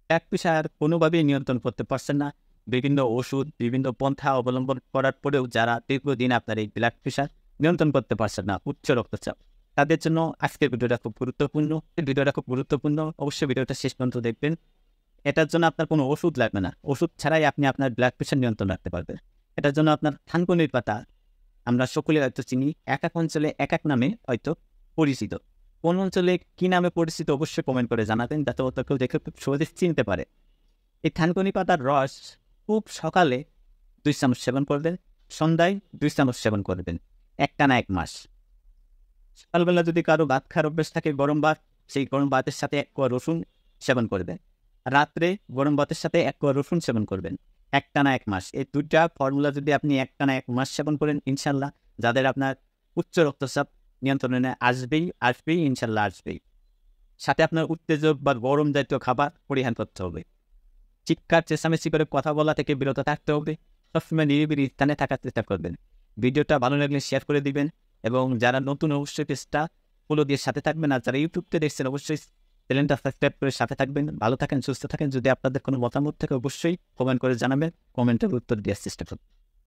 Blood pressure কোনোভাবেই নিয়ন্ত্রণ করতে পারছেন না। বিভিন্ন ওষুধ, বিভিন্ন পন্থা অবলম্বন করার পরেও যারা দীর্ঘদিন আপনার এই ব্লাড প্রেশার নিয়ন্ত্রণ করতে পারছেন না, উচ্চ রক্তচাপ, তাদের জন্য আজকের ভিডিওটা খুব গুরুত্বপূর্ণ। ভিডিওটা খুব গুরুত্বপূর্ণ। অবশ্যই ভিডিওটা শেষ পর্যন্ত দেখবেন। এটার জন্য আপনার কোনো ওষুধ লাগবে না। ওষুধ ছাড়াই আপনি আপনার ব্লাড প্রেশার নিয়ন্ত্রণ রাখতে পারবেন। এটার জন্য আপনার থানকুনির পাতা, আমরা সকলে হয়তো চিনি, এক এক অঞ্চলে এক এক নামে হয়তো পরিচিত। কোন অঞ্চলে কি নামে পরিচিত অবশ্যই কমেন্ট করে জানাবেন, যাতে অত কেউ দেখে খুব সহজে চিনতে পারে। এই থানকুনি পাতার রস খুব সকালে 2 চামচ সেবন করবেন, সন্ধ্যায় 2 চামচ সেবন করবেন, একটানা 1 মাস। সকালবেলা যদি কারো ভাত খাওয়ার অভ্যাস থাকে, গরম ভাত, সেই গরম ভাতের সাথে 1 কোয়া রসুন সেবন করবেন। রাত্রে গরম ভাতের সাথে 1 কোয়া রসুন সেবন করবেন, একটানা 1 মাস। এই 2টা ফর্মুলা যদি আপনি একটানা 1 মাস সেবন করেন, ইনশাল্লাহ যাদের আপনার উচ্চ রক্তচাপ নিয়ন্ত্রণে আসবেই ইনশাল্লাহ আসবেই। সাথে আপনার উত্তেজক বা গরম জাতীয় খাবার পরিহার করতে হবে। চিৎকার চেঁচামেচি করে কথা বলা থেকে বিরত থাকতে হবে। সবসময় নিরিবিলি স্থানে থাকার চেষ্টা করবেন। ভিডিওটা ভালো লাগলে শেয়ার করে দিবেন, এবং যারা নতুন অবশ্যই পেজটা ফলো দিয়ে সাথে থাকবেন, আর যারা ইউটিউবতে দেখছেন অবশ্যই চ্যানেলটা সাবস্ক্রাইব করে সাথে থাকবেন। ভালো থাকেন, সুস্থ থাকেন। যদি আপনাদের কোনো মতামত থাকে অবশ্যই কমেন্ট করে জানাবেন, কমেন্টের উত্তর দেওয়ার চেষ্টা করবেন।